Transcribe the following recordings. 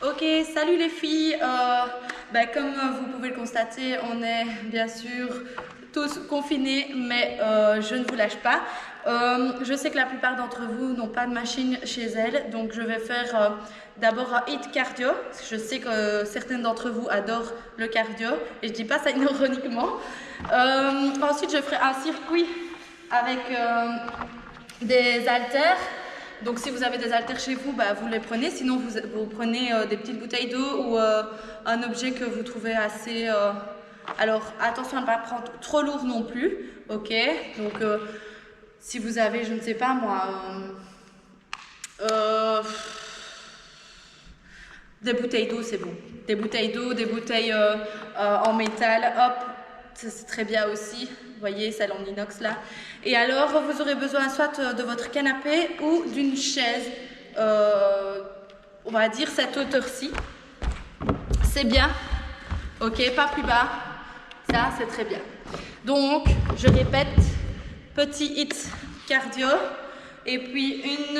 Ok, salut les filles. Comme vous pouvez le constater, on est bien sûr tous confinés, mais je ne vous lâche pas. Je sais que la plupart d'entre vous n'ont pas de machine chez elles, donc je vais faire d'abord un hit cardio. Je sais que certaines d'entre vous adorent le cardio, et je dis pas ça ironiquement. Ensuite, je ferai un circuit avec des haltères. Donc si vous avez des haltères chez vous, vous les prenez. Sinon, vous prenez des petites bouteilles d'eau ou un objet que vous trouvez assez... Alors, attention à ne pas prendre trop lourd non plus. Ok. Donc, si vous avez, je ne sais pas moi... des bouteilles d'eau, c'est bon. Des bouteilles d'eau, des bouteilles en métal. Hop, c'est très bien aussi. Vous voyez, celle en inox là. Et alors, vous aurez besoin soit de votre canapé ou d'une chaise, on va dire cette hauteur-ci. C'est bien. Ok, pas plus bas. Ça, c'est très bien. Donc, je répète, petit hit cardio. Et puis une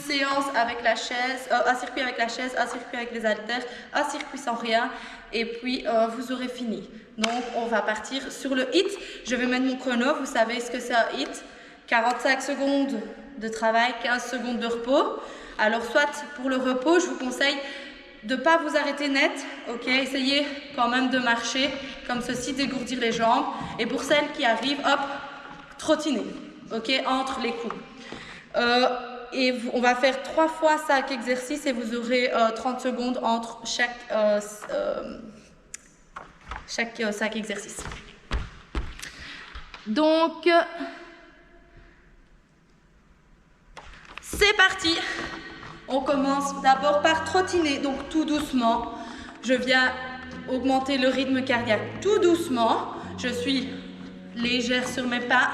séance avec la chaise, un circuit avec la chaise, un circuit avec les haltères, un circuit sans rien. Et puis vous aurez fini. Donc on va partir sur le hit. Je vais mettre mon chrono. Vous savez ce que c'est un hit. 45 secondes de travail, 15 secondes de repos. Alors soit pour le repos, je vous conseille de ne pas vous arrêter net. Ok, essayez quand même de marcher comme ceci, dégourdir les jambes. Et pour celles qui arrivent, hop, trottiner. Ok, entre les coups. On va faire 3 fois 5 exercices et vous aurez 30 secondes entre chaque 5 exercices. Donc, c'est parti. On commence d'abord par trottiner, donc tout doucement. Je viens augmenter le rythme cardiaque tout doucement. Je suis légère sur mes pas.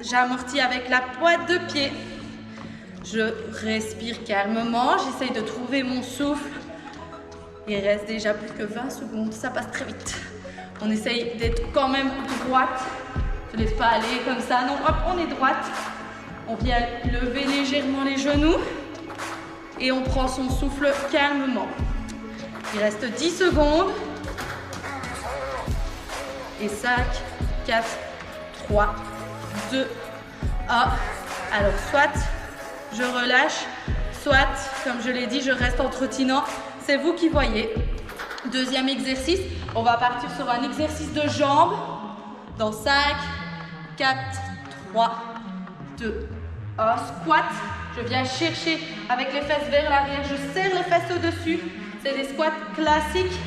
J'amortis avec la pointe de pied. Je respire calmement. J'essaye de trouver mon souffle. Il reste déjà plus que 20 secondes. Ça passe très vite. On essaye d'être quand même droite. Ne laisse pas aller comme ça. Non, hop, on est droite. On vient lever légèrement les genoux. Et on prend son souffle calmement. Il reste 10 secondes. Et 5, 4, 3, 2, 1. Alors, soit je relâche, soit, comme je l'ai dit, je reste en trottinant. C'est vous qui voyez. Deuxième exercice, on va partir sur un exercice de jambes. Dans 5, 4, 3, 2, 1. Squat. Je viens chercher avec les fesses vers l'arrière. Je serre les fesses au-dessus. C'est des squats classiques.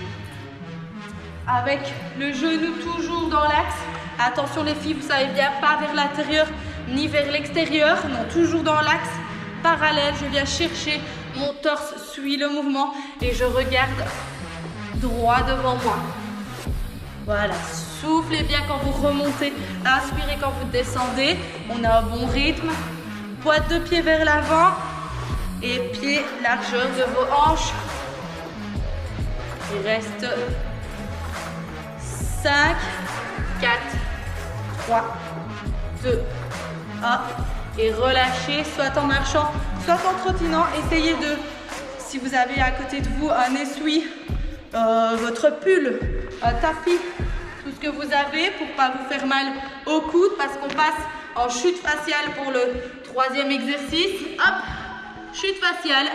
Avec le genou toujours dans l'axe. Attention les filles, vous savez bien, pas vers l'intérieur ni vers l'extérieur. Non, toujours dans l'axe. Parallèle, je viens chercher. Mon torse suit le mouvement. Et je regarde droit devant moi. Voilà, soufflez bien quand vous remontez. Inspirez quand vous descendez. On a un bon rythme. Pointe de pied vers l'avant. Et pied largeur de vos hanches. Il reste 5, 4, 3, 2, 1. Et relâchez, soit en marchant, soit en trottinant. Essayez de, si vous avez à côté de vous un essuie, votre pull, un tapis, tout ce que vous avez pour ne pas vous faire mal au coude parce qu'on passe en chute faciale pour le troisième exercice. Hop, chute faciale.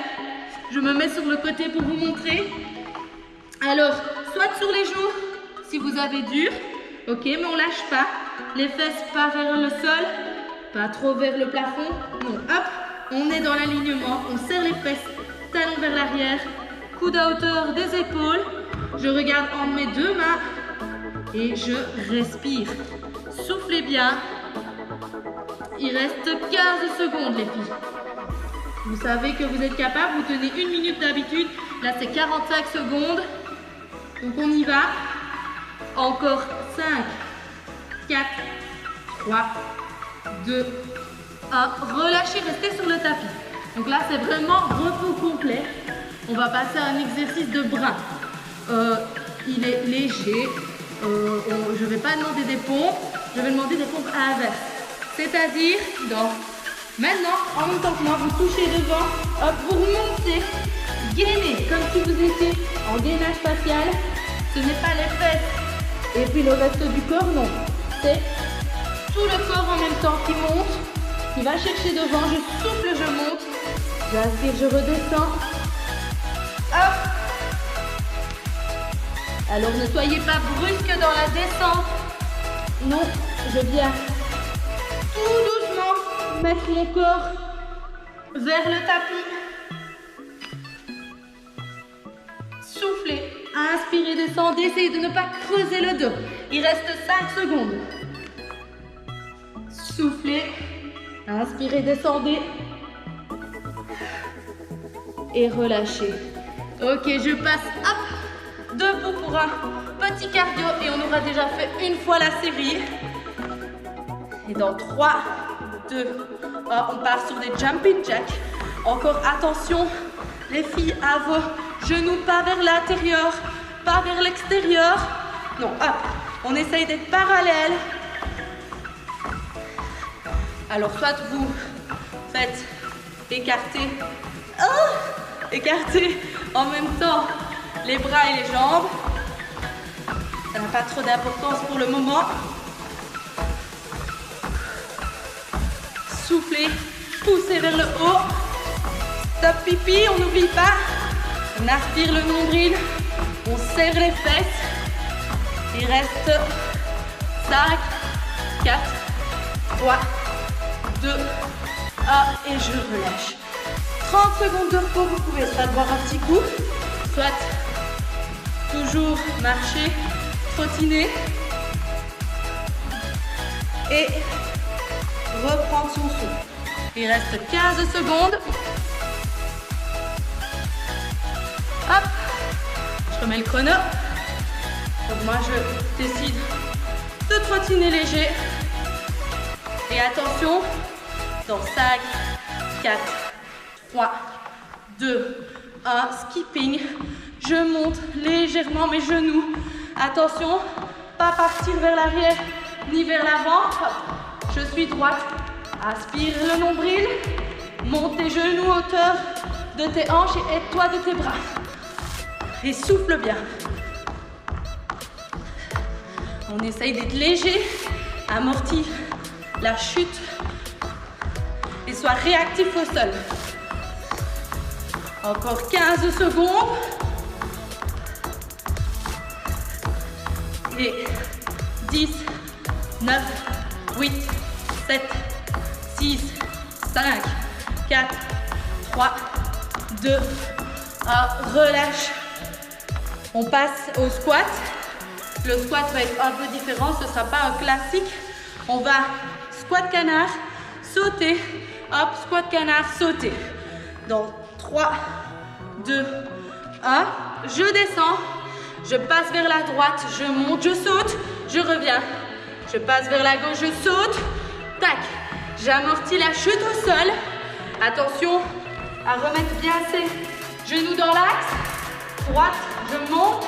Je me mets sur le côté pour vous montrer. Alors, soit sur les genoux, si vous avez dur, ok, mais on lâche pas. Les fesses pas vers le sol, pas trop vers le plafond. Non, hop, on est dans l'alignement, on serre les fesses, talons vers l'arrière, coude à hauteur des épaules. Je regarde en mes deux mains et je respire. Soufflez bien. Il reste 15 secondes les filles. Vous savez que vous êtes capable, vous tenez 1 minute d'habitude. Là c'est 45 secondes. Donc on y va. Encore 5, 4, 3, 2, 1. Relâchez, restez sur le tapis. Donc là c'est vraiment repos complet. On va passer à un exercice de bras. Il est léger. Je ne vais pas demander des pompes. Je vais demander des pompes à l'inverse. C'est-à-dire, maintenant, en même temps que moi, vous touchez devant, hop, vous remontez gainez comme si vous étiez en gainage facial. Ce n'est pas les fesses et puis le reste du corps, non. C'est tout le corps en même temps qui monte, qui va chercher devant. Je souffle, je monte. J'inspire, je redescends. Hop. Alors ne soyez pas brusque dans la descente. Non, je viens tout doucement mettre mon corps vers le tapis. Soufflez, inspirez, descendez, essayez de ne pas creuser le dos. Il reste 5 secondes. Soufflez, inspirez, descendez. Et relâchez. Ok, je passe, hop, debout pour un petit cardio et on aura déjà fait une fois la série. Et dans 3, 2, 1, on part sur des jumping jacks. Encore attention, les filles, à vos genoux, pas vers l'intérieur, pas vers l'extérieur. Non, hop, on essaye d'être parallèle. Alors, soit vous faites écarter, écarter en même temps les bras et les jambes. Ça n'a pas trop d'importance pour le moment. Soufflez, poussez vers le haut. Stop pipi, on n'oublie pas. On aspire le nombril, on serre les fesses. Il reste 5, 4, 3, 2, 1 et je relâche. 30 secondes de repos, vous pouvez soit boire un petit coup, soit toujours marcher, trottiner et reprendre son souffle. Il reste 15 secondes. Hop, je remets le chrono. Donc moi je décide de trottiner léger. Et attention, dans 5, 4, 3, 2, 1, skipping. Je monte légèrement mes genoux. Attention, pas partir vers l'arrière ni vers l'avant. Je suis droite. Aspire le nombril. Monte tes genoux à hauteur de tes hanches et aide-toi de tes bras. Et souffle bien. On essaye d'être léger. Amortis la chute. Et sois réactif au sol. Encore 15 secondes. Et 10, 9, 8, 7, 6, 5, 4, 3, 2, 1. Relâche. On passe au squat. Le squat va être un peu différent. Ce ne sera pas un classique. On va squat canard, sauter. Hop, squat canard, sauter. Dans 3, 2, 1. Je descends. Je passe vers la droite. Je monte, je saute. Je reviens. Je passe vers la gauche, je saute. Tac. J'amortis la chute au sol. Attention à remettre bien ses genoux dans l'axe. Droite, je monte.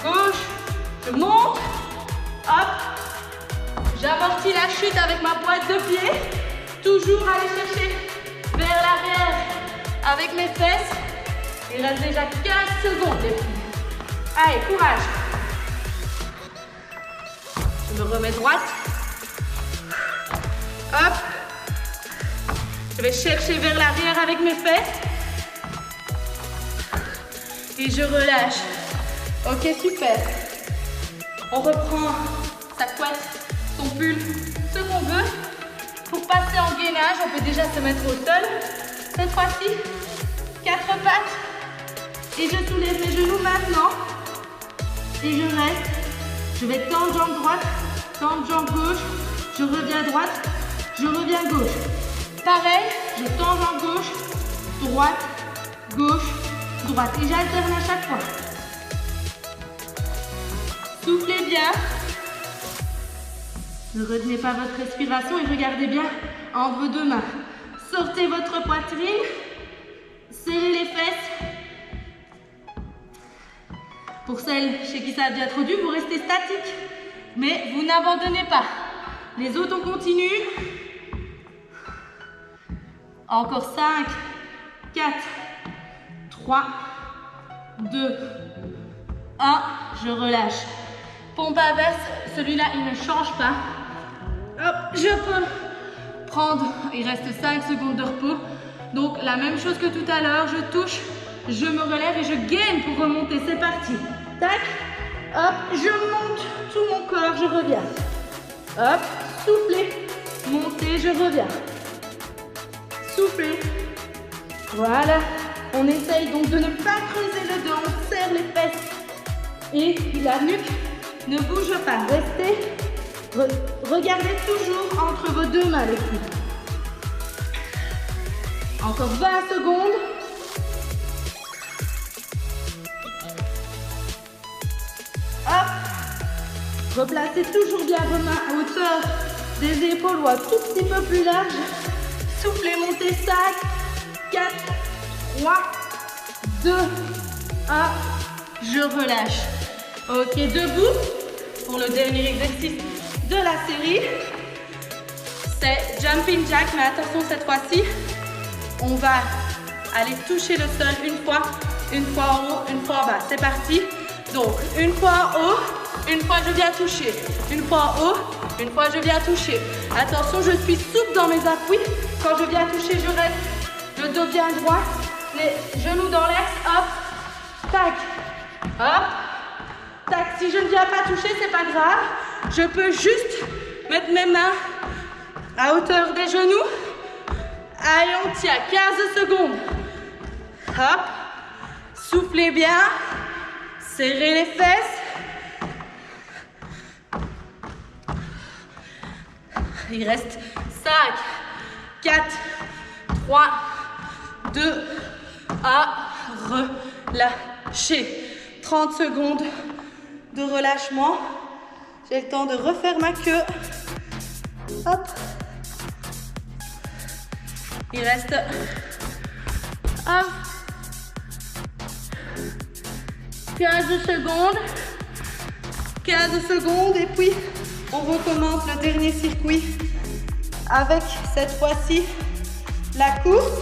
Gauche, je monte. Hop. J'amortis la chute avec ma pointe de pied. Toujours aller chercher vers l'arrière avec mes fesses. Il reste déjà 15 secondes, les filles. Allez, courage. Je me remets droite. Hop. Je vais chercher vers l'arrière avec mes fesses. Et je relâche. Ok, super. On reprend sa couette, son pull, ce qu'on veut. Pour passer en gainage, on peut déjà se mettre au sol. Cette fois-ci, 4 pattes. Et je soulève mes genoux maintenant. Et je reste. Je vais tendre jambe droite, tendre jambe gauche. Je reviens droite, je reviens gauche. Pareil, je tends jambe gauche, droite, gauche, droite. Et j'alterne à chaque fois. Soufflez bien. Ne retenez pas votre respiration et regardez bien entre vos deux mains. Sortez votre poitrine. Serrez les fesses. Pour celles chez qui ça devient trop dur, vous restez statique. Mais vous n'abandonnez pas. Les autres, on continue. Encore 5, 4, 3, 2, 1. Je relâche. Pompe inverse, celui-là, il ne change pas. Hop, je peux prendre, il reste 5 secondes de repos. Donc, la même chose que tout à l'heure, je touche, je me relève et je gaine pour remonter. C'est parti. Tac, hop, je monte tout mon corps, je reviens. Hop, soufflez, montez, je reviens. Soufflez. Voilà. On essaye donc de ne pas creuser le dos, on serre les fesses. Et la nuque ne bouge pas. Restez. Regardez toujours entre vos deux mains les filles. Encore 20 secondes. Hop. Replacez toujours bien vos mains à hauteur des épaules ou un tout petit peu plus large. Soufflez, montez, 5, 4, 3, 2, 1. Je relâche. Ok, debout pour le dernier exercice de la série. C'est jumping jack, mais attention cette fois-ci, on va aller toucher le sol une fois en haut, une fois en bas. C'est parti. Donc, une fois en haut, une fois je viens toucher. Une fois en haut, une fois je viens toucher. Attention, je suis souple dans mes appuis. Quand je viens toucher, je reste le dos bien droit, les genoux dans l'axe, hop, tac, hop, tac. Si je ne viens pas toucher, c'est pas grave. Je peux juste mettre mes mains à hauteur des genoux. Allez, on tient 15 secondes. Hop, soufflez bien, serrez les fesses. Il reste 5, 4, 3, 2, 1. Relâchez. 30 secondes de relâchement. J'ai le temps de refaire ma queue. Hop. Il reste 15 secondes. 15 secondes et puis on recommence le dernier circuit avec cette fois-ci la course,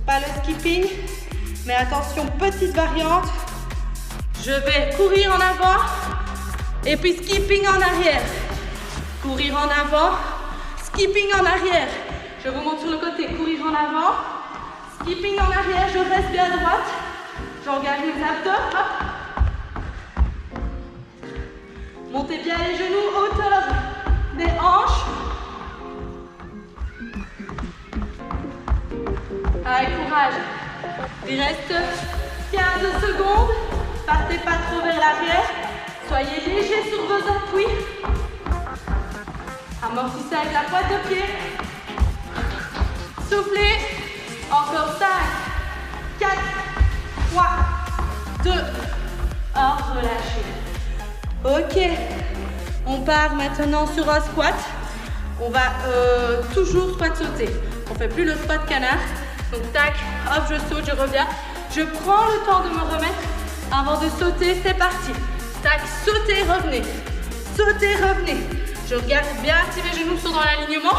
pas le skipping, mais attention, petite variante. Je vais courir en avant et puis skipping en arrière. Courir en avant, skipping en arrière. Je vous montre sur le côté, courir en avant, skipping en arrière, je reste bien à droite. J'engage mes abdos, hop. Montez bien les genoux, hauteur des hanches. Allez, courage. Il reste 15 secondes. Partez pas trop vers l'arrière. Soyez léger sur vos appuis. Amortissez avec la pointe de pied. Soufflez. Encore 5, 4, 3, 2, 1. Relâchez. Ok. On part maintenant sur un squat. On va toujours squat sauter. On ne fait plus le squat canard. Donc tac, hop, je saute, je reviens. Je prends le temps de me remettre avant de sauter. C'est parti. Tac, sautez, revenez. Sautez, revenez. Je regarde bien si mes genoux sont dans l'alignement.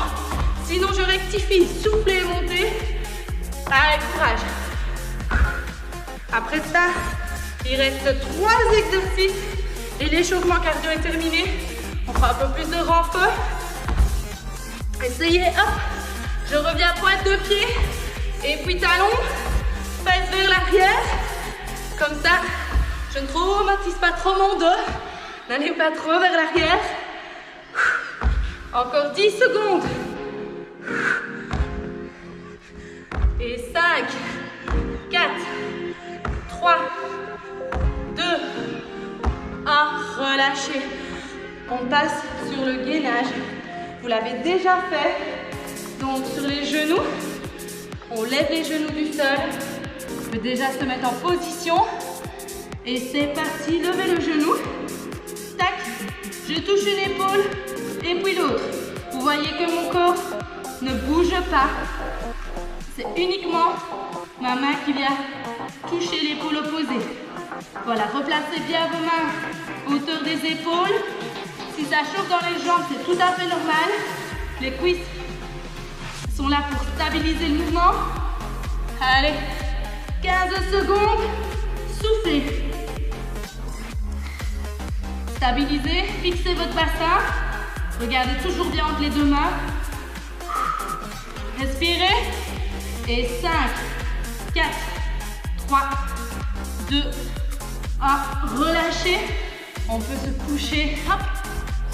Sinon, je rectifie. Soufflez, montez. Allez, courage. Après ça, il reste 3 exercices et l'échauffement cardio est terminé. On fera un peu plus de renfort. Essayez, hop. Je reviens pointe de pied. Et puis talon, fesses vers l'arrière. Comme ça, je ne traumatise pas trop mon dos. N'allez pas trop vers l'arrière. Encore 10 secondes. Et 5, 4, 3, 2, 1. Relâchez. On passe sur le gainage. Vous l'avez déjà fait. Donc sur les genoux. On lève les genoux du sol. On peut déjà se mettre en position. Et c'est parti. Levez le genou. Tac. Je touche une épaule. Et puis l'autre. Vous voyez que mon corps ne bouge pas. C'est uniquement ma main qui vient toucher l'épaule opposée. Voilà. Replacez bien vos mains hauteur des épaules. Si ça chauffe dans les jambes, c'est tout à fait normal. Les cuisses sont là pour stabiliser le mouvement. Allez, 15 secondes. Soufflez. Stabilisez, fixez votre bassin. Regardez toujours bien entre les deux mains. Respirez. Et 5, 4, 3, 2, 1. Relâchez. On peut se coucher hop,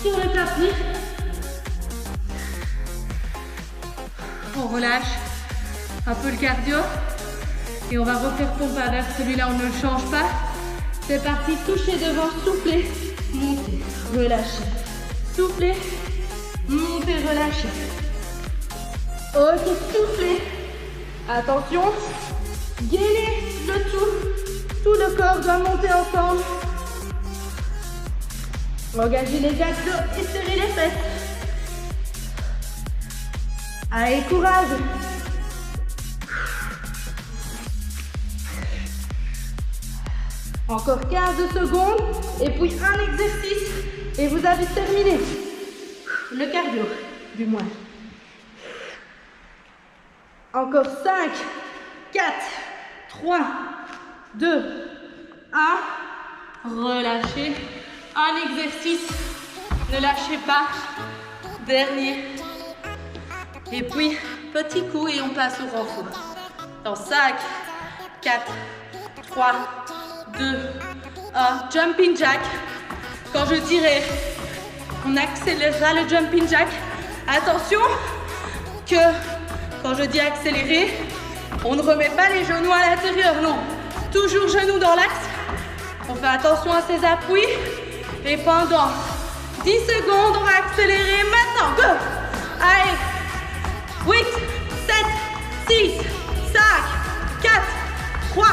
sur le tapis. On relâche un peu le cardio. Et on va refaire pompe inverse. Celui-là, on ne le change pas. C'est parti. Touchez devant, soufflez. Montez, relâchez. Soufflez, montez, relâchez. Ok, soufflez. Attention, gainez le tout le corps doit monter ensemble. Engagez les abdos et serrez les fesses. Allez, courage. Encore 15 secondes et puis un exercice et vous avez terminé. Le cardio, du moins. Encore 5, 4, 3, 2, 1. Relâchez. Un exercice. Ne lâchez pas. Dernier. Et puis, petit coup et on passe au renfort. Dans 5, 4, 3, 2, 1. Jumping jack. Quand je dirai qu'on accélérera le jumping jack, attention que quand je dis accélérer, on ne remet pas les genoux à l'intérieur, non. Toujours genoux dans l'axe. On fait attention à ses appuis. Et pendant 10 secondes, on va accélérer maintenant. Go! Allez. 8, 7, 6, 5, 4, 3,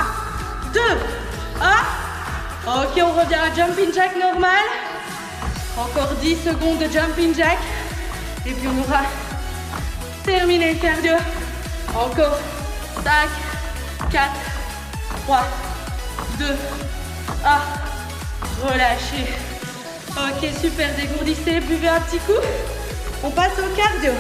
2, 1. Ok, on revient à jumping jack normal. Encore 10 secondes de jumping jack. Et puis on aura terminé le cardio. Encore 5, 4, 3, 2, 1. Relâchez. Ok, super, dégourdissez, buvez un petit coup. On passe au cardio.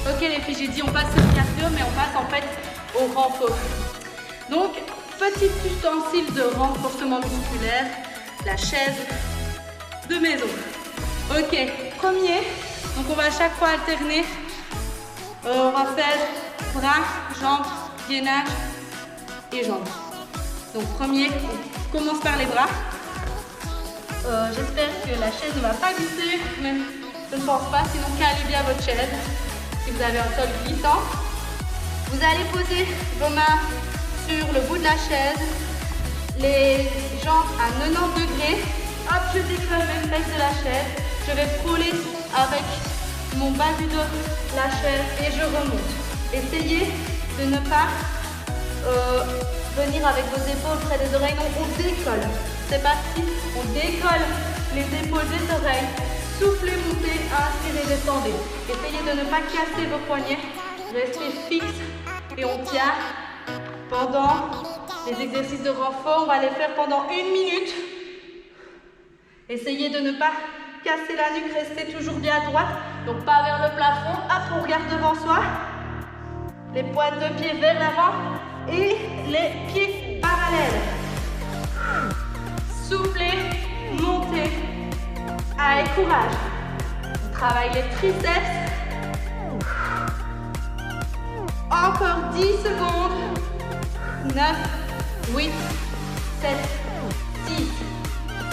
Ok les filles, j'ai dit on passe au cardio, mais on passe en fait au renfort. Donc, petit ustensile de renforcement musculaire, la chaise de maison. Ok, premier, donc on va à chaque fois alterner. On va faire bras, jambes, gainage et jambes. Donc premier, on commence par les bras. J'espère que la chaise ne va pas glisser, mais je ne pense pas, sinon calez bien votre chaise. Si vous avez un sol glissant, vous allez poser vos mains sur le bout de la chaise, les jambes à 90 degrés. Hop, je décolle mes fesses de la chaise. Je vais frôler avec mon bas du dos la chaise et je remonte. Essayez de ne pas venir avec vos épaules près des oreilles. Non, on décolle. C'est parti. On décolle les épaules des oreilles. Soufflez, montez, inspirez, descendez. Essayez de ne pas casser vos poignets. Restez fixe et on tient pendant les exercices de renfort. On va les faire pendant 1 minute. Essayez de ne pas casser la nuque. Restez toujours bien à droite. Donc pas vers le plafond. Hop, on regarde devant soi. Les pointes de pied vers l'avant et les pieds parallèles. Soufflez, montez. Allez, courage. On travaille les triceps. Encore 10 secondes. 9, 8, 7, 6,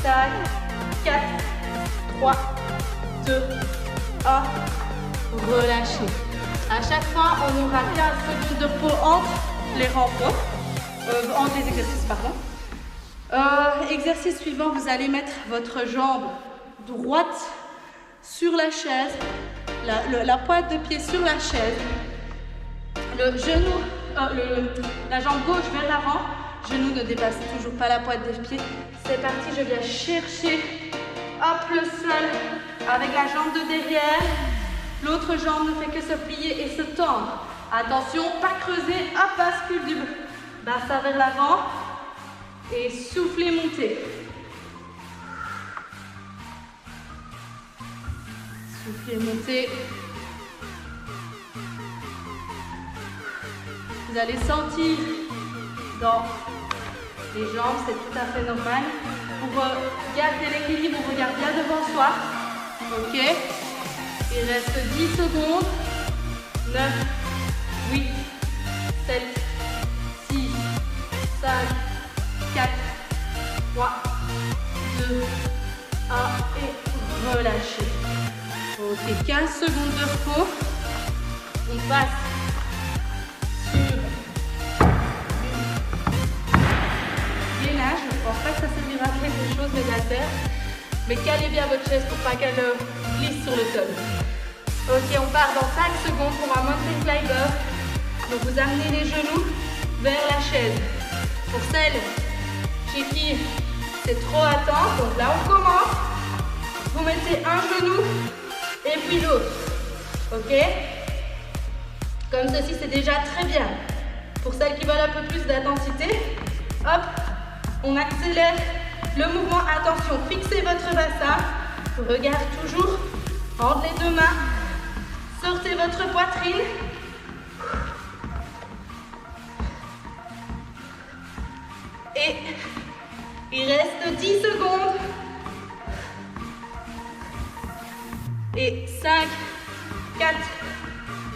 5, 4, 3, 2, 1. Relâchez. À chaque fois, on aura 15 secondes de pause entre les renforts, entre les exercices, pardon. Exercice suivant, vous allez mettre votre jambe droite sur la chaise, la pointe de pied sur la chaise, le genou, la jambe gauche vers l'avant, genou ne dépasse toujours pas la pointe des pieds. C'est parti, je viens chercher, hop, le sol avec la jambe de derrière. L'autre jambe ne fait que se plier et se tendre. Attention, pas creuser, hop, bascule du bassin vers l'avant et soufflez, montez. Soufflez, montez. Vous allez sentir dans les jambes, c'est tout à fait normal. Pour garder l'équilibre, on regarde bien devant soi. Ok. Il reste 10 secondes. 9, 8, 7, 6, 5, 4, 3, 2, 1 et relâchez. Ok, 15 secondes de repos. On passe sur gainage. Je ne pense pas que ça servira à quelque chose, les haltères. Mais calez bien votre chaise pour pas qu'elle glisse sur le sol. Ok, on part dans 5 secondes. On va monter le fly bar. Donc vous amenez les genoux vers la chaise. Pour celles chez qui c'est trop attendre, donc là on commence. Vous mettez un genou et puis l'autre. Ok? Comme ceci, c'est déjà très bien. Pour celles qui veulent un peu plus d'intensité, hop, on accélère le mouvement. Attention, fixez votre bassin. Regard toujours entre les deux mains. Sortez votre poitrine. Et il reste 10 secondes. Et 5, 4,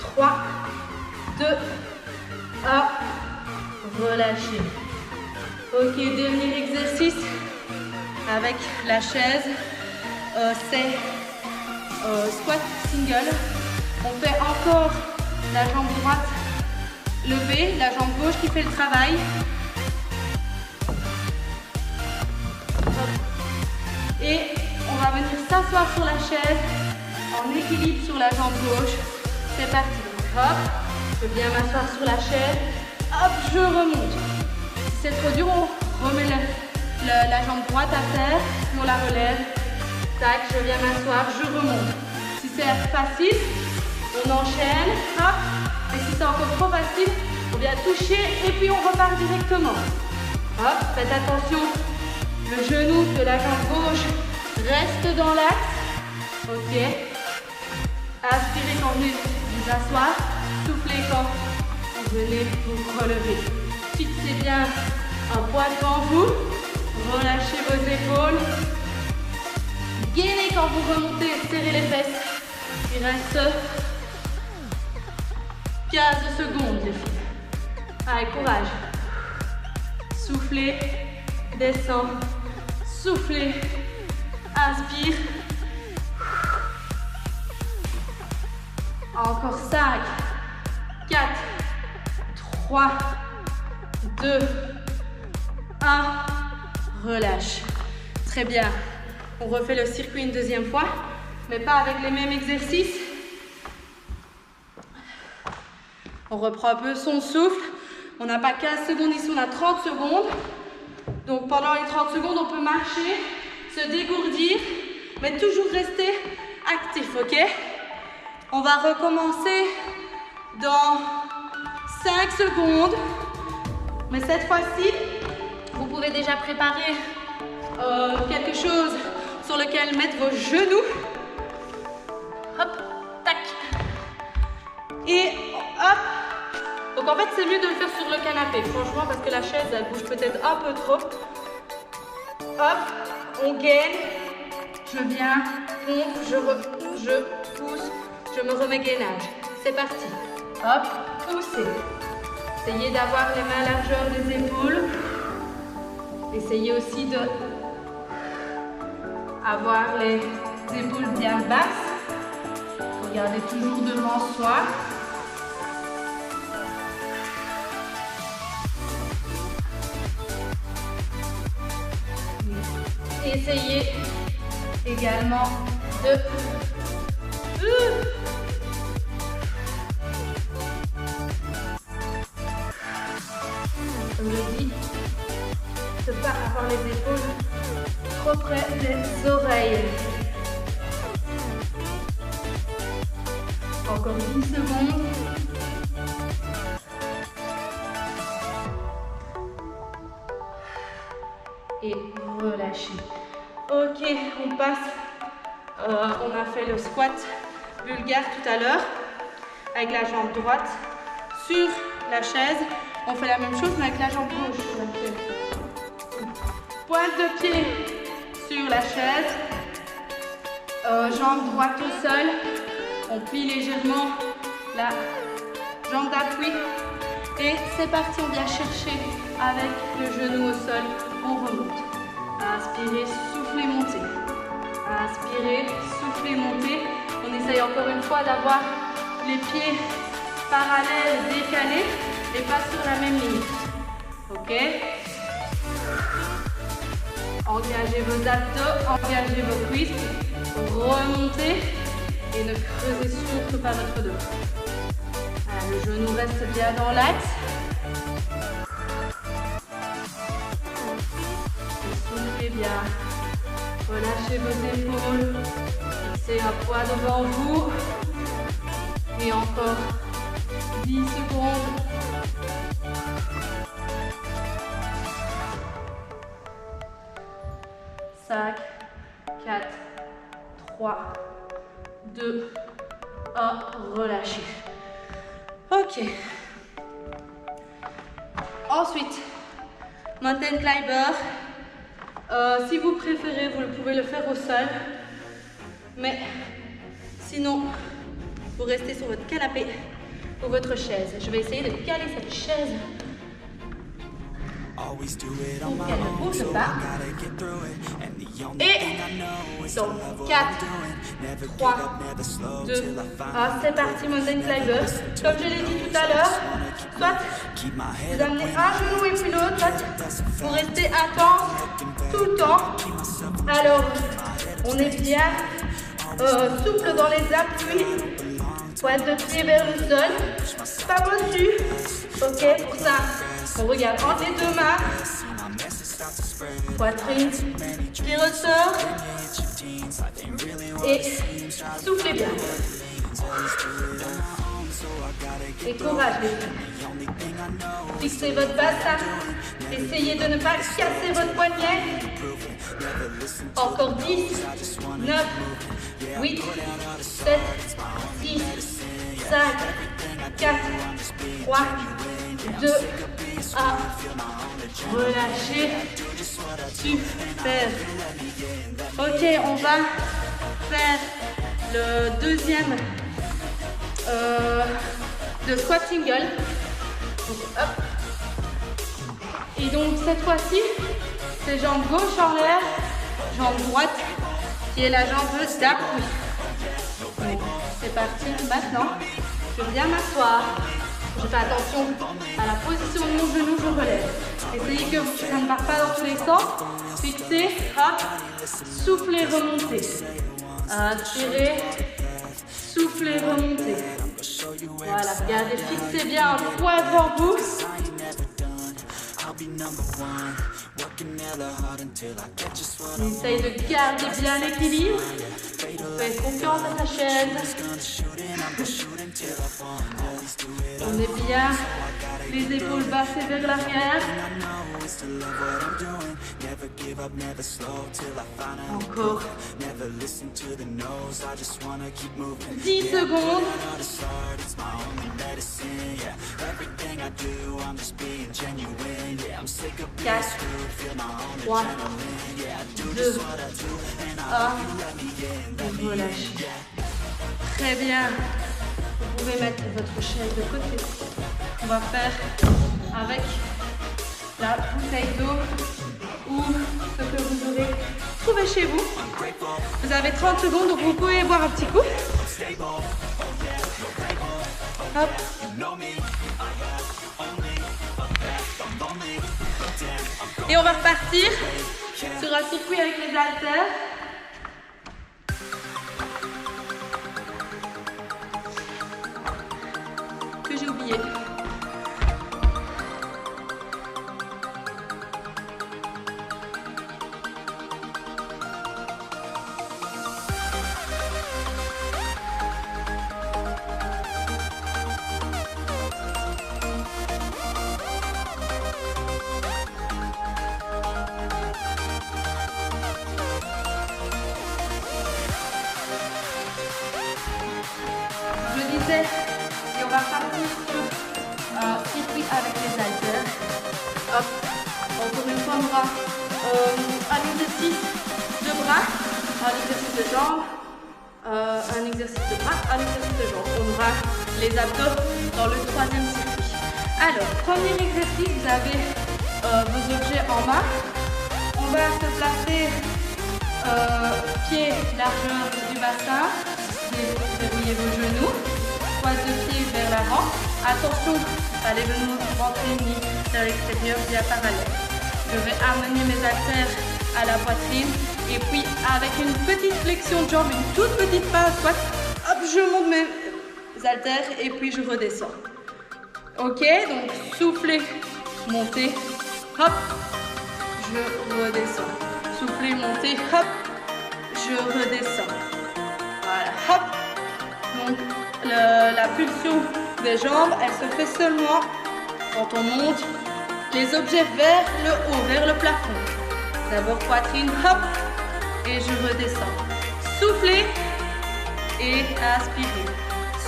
3, 2, 1. Relâchez. Ok, dernier exercice avec la chaise. C'est squat single. On fait encore la jambe droite levée, la jambe gauche qui fait le travail. Et on va venir s'asseoir sur la chaise en équilibre sur la jambe gauche. C'est parti. Hop, je viens m'asseoir sur la chaise. Hop, je remonte. Si c'est trop dur, on remet la jambe droite à terre, on la relève. Tac, je viens m'asseoir, je remonte. Si c'est facile, on enchaîne. Hop, et si c'est encore trop facile, on vient toucher et puis on repart directement. Hop, faites attention. Le genou de la jambe gauche reste dans l'axe. Ok. Inspirez quand vous vous asseoir. Soufflez quand vous venez vous relever. Fixez bien un poids devant vous. Relâchez vos épaules. Gainez quand vous remontez. Serrez les fesses. Il reste 15 secondes, les filles. Allez, courage. Soufflez. Descends. Soufflez. Inspire. Encore 5, 4, 3, 2, 1. Relâche. Très bien. On refait le circuit une deuxième fois, mais pas avec les mêmes exercices. On reprend un peu son souffle. On n'a pas 15 secondes ici, on a 30 secondes. Donc pendant les 30 secondes, on peut marcher, se dégourdir, mais toujours rester actif, ok? On va recommencer dans 5 secondes. Mais cette fois-ci, vous pouvez déjà préparer quelque chose sur lequel mettre vos genoux. Hop, tac. Et hop. Donc en fait, c'est mieux de le faire sur le canapé, franchement, parce que la chaise, elle bouge peut-être un peu trop. Hop, on gaine. Je viens, pompe, je pousse, je me remets gainage. C'est parti. Hop, poussez. Essayez d'avoir les mains à la largeur des épaules. Essayez aussi de avoir les épaules bien basses. Regardez toujours devant soi. Essayez également de... Comme je dis, ne pas avoir les épaules trop près des oreilles. Encore 10 secondes. Et relâchez. Ok, on passe. On a fait le squat bulgare tout à l'heure avec la jambe droite sur la chaise. On fait la même chose mais avec la jambe gauche. Pointe de pied sur la chaise. Jambe droite au sol. On plie légèrement la jambe d'appui. Et c'est parti, on vient chercher avec le genou au sol. On remonte. Inspirez, soufflez, montez. Inspirez, soufflez, montez. On essaye encore une fois d'avoir les pieds parallèles, décalés et pas sur la même ligne. Ok? Engagez vos abdos, engagez vos cuisses. Remontez et ne creusez surtout pas votre dos. Voilà, le genou reste bien dans l'axe. Soufflez bien. Relâchez vos épaules. Fixez un poids devant vous. Et encore 10 secondes. Cinq, 4, 3, 2, 1. Relâchez. Ok. Ensuite, mountain climber. Si vous préférez, vous pouvez le faire au sol. Mais sinon, vous restez sur votre canapé ou votre chaise. Je vais essayer de caler cette chaise pour qu'elle ne bouge pas. Et donc 4, 3, 2, 1, c'est parti, mountain climber. Comme je l'ai dit tout à l'heure, soit vous amenez un genou et puis l'autre, soit vous restez intense tout le temps. Alors, on est bien souple dans les appuis, pointe de pied vers le sol, pas bossu. Ok, pour ça, on regarde entre les deux mains, poitrine qui ressort et soufflez bien. Et courage les filles. Fixez votre bassin, essayez de ne pas casser votre poignet. Encore 10, 9, 8, 7, 6, 5, 4, 3, 2, 1. Relâchez. Super. Ok, on va faire le deuxième de squat single. Donc, hop. Et donc cette fois-ci, c'est jambe gauche en l'air, jambe droite qui est la jambe d'appui. C'est parti maintenant. Je viens m'asseoir. Je fais attention à la position de mon genou, je relève. Essayez que ça ne parte pas dans tous les sens. Fixez, hop, soufflez, remontez. Inspirez, soufflez, remontez. Voilà, regardez, fixez bien un poids devant vous. On essaye de garder bien l'équilibre. Faites confiance à sa chaise. On est bien, les épaules bassées vers l'arrière. Encore 10 secondes. 4, 3, 2, 1. Relâchez. Très bien. Vous pouvez mettre votre chaise de côté. On va faire avec la bouteille d'eau ou ce que vous aurez trouvé chez vous. Vous avez 30 secondes, donc vous pouvez boire un petit coup. Hop. Et on va repartir Sur un circuit avec les haltères. Que j'ai oublié. Et on va partir sur un circuit avec les haltères. Hop. Encore une fois, on aura un exercice de bras, un exercice de jambes, un exercice de bras, un exercice de jambes. On aura les abdos dans le troisième circuit. Alors, premier exercice, vous avez vos objets en main. On va se placer pied largeur du bassin, déverrouillez vos genoux. Pointe de pied vers l'avant. Attention, pas les genoux rentrés ni vers l'extérieur, bien parallèle. Je vais amener mes haltères à la poitrine et puis avec une petite flexion de jambe, une toute petite passe, hop, je monte mes haltères et puis je redescends. Ok, donc soufflez, montez, hop, je redescends. Soufflez, montez, hop, je redescends. Voilà, hop. Donc, la pulsion des jambes, elle se fait seulement quand on monte les objets vers le haut, vers le plafond. D'abord poitrine, hop, et je redescends. Soufflez et inspirez.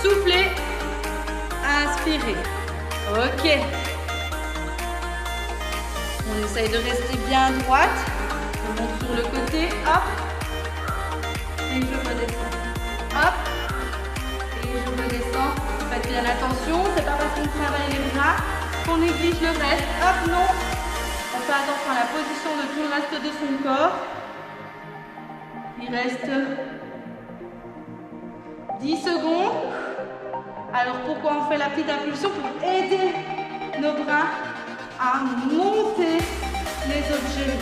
Soufflez, inspirez. Ok. On essaye de rester bien droite. Je monte sur le côté, hop, et je redescends. Hop. Je redescends, faites bien attention, c'est pas parce qu'on travaille les bras qu'on néglige le reste. Hop, non, on fait attention à la position de tout le reste de son corps. Il reste 10 secondes. Alors pourquoi on fait la petite impulsion? Pour aider nos bras à monter les objets.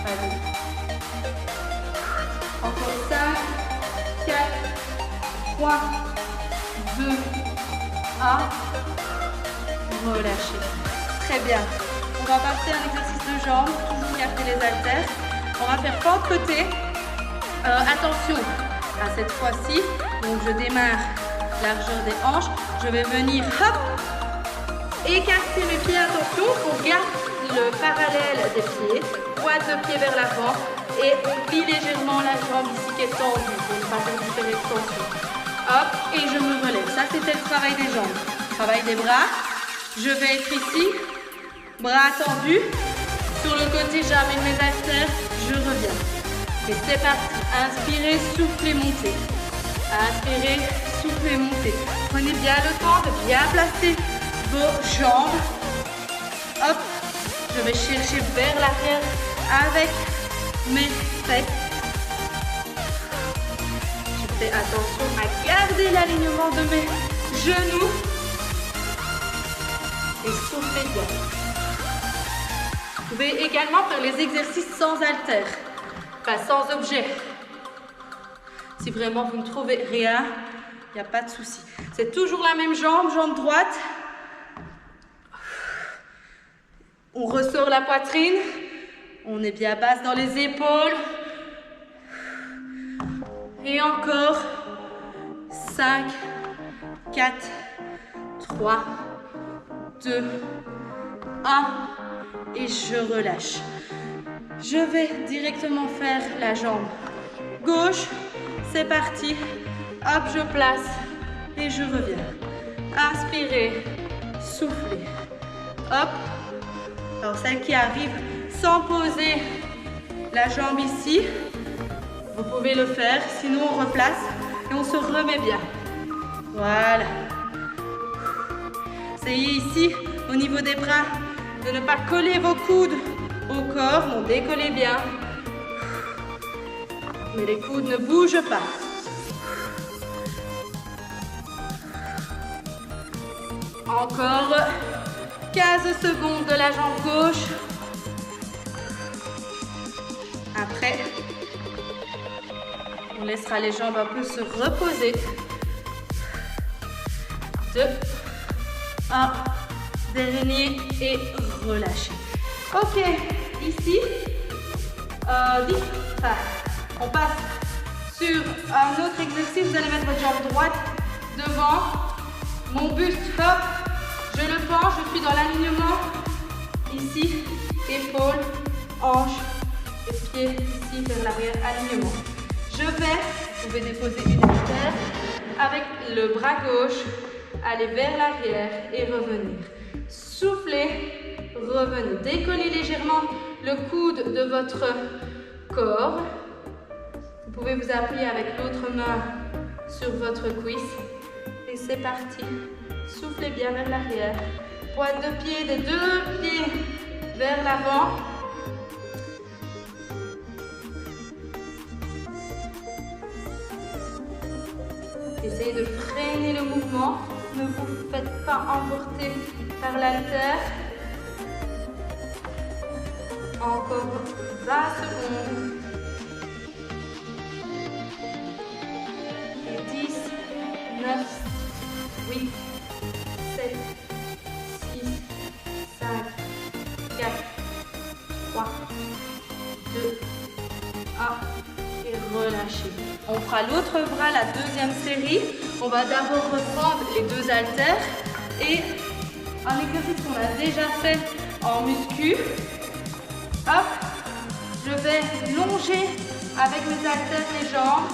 Allez. Encore 5. 4, 3, 2, 1, relâchez. Très bien. On va passer à un exercice de jambes, toujours garder les haltères. On va faire pente côté. Attention à cette fois-ci. Donc je démarre largeur des hanches. Je vais venir, hop, écarter mes pieds. Attention, on garde le parallèle des pieds. Pointe de pied vers l'avant. Et on plie légèrement la jambe ici qui est tendue pour ne pas faire d'hyperextension. Hop, et je me relève. Ça, c'était le travail des jambes. Travail des bras. Je vais être ici. Bras tendus. Sur le côté, j'amène mes haltères. Je reviens. Et c'est parti. Inspirez, soufflez, montez. Inspirez, soufflez, montez. Prenez bien le temps de bien placer vos jambes. Hop. Je vais chercher vers l'arrière avec mes fesses. Je fais attention à garder l'alignement de mes genoux. Et soufflez bien. Vous pouvez également faire les exercices sans haltères, enfin sans objet. Si vraiment vous ne trouvez rien, il n'y a pas de souci. C'est toujours la même jambe, jambe droite. On ressort la poitrine. On est bien basse dans les épaules. Et encore. 5, 4, 3, 2, 1. Et je relâche. Je vais directement faire la jambe gauche. C'est parti. Hop, je place. Et je reviens. Inspirez. Soufflez. Hop. Alors celle qui arrive sans poser la jambe ici, vous pouvez le faire, sinon on replace et on se remet bien. Voilà. Essayez ici, au niveau des bras, de ne pas coller vos coudes au corps, non, décollez bien. Mais les coudes ne bougent pas. Encore 15 secondes de la jambe gauche. laissera les jambes un peu se reposer. 2, 1, dernier et relâchez. Ok, ici, 10. On passe sur un autre exercice. Vous allez mettre votre jambe droite devant. Mon buste, hop, je le penche, je suis dans l'alignement. Ici, épaule, hanche, et pied ici vers l'arrière, alignement. Je vais, vous pouvez déposer une haltère avec le bras gauche, aller vers l'arrière et revenir. Soufflez, revenez. Décollez légèrement le coude de votre corps. Vous pouvez vous appuyer avec l'autre main sur votre cuisse. Et c'est parti. Soufflez bien vers l'arrière. Pointe de pied des deux pieds vers l'avant. Essayez de freiner le mouvement. Ne vous faites pas emporter par l'haltère. Encore 20 secondes. Et 10, 9, 8, 7, 6, 5, 4, 3, 2, 1 et relâchez. On fera l'autre bras, la deuxième série. On va d'abord reprendre les deux haltères et un exercice qu'on a déjà fait en muscu. Hop, je vais longer avec mes haltères les jambes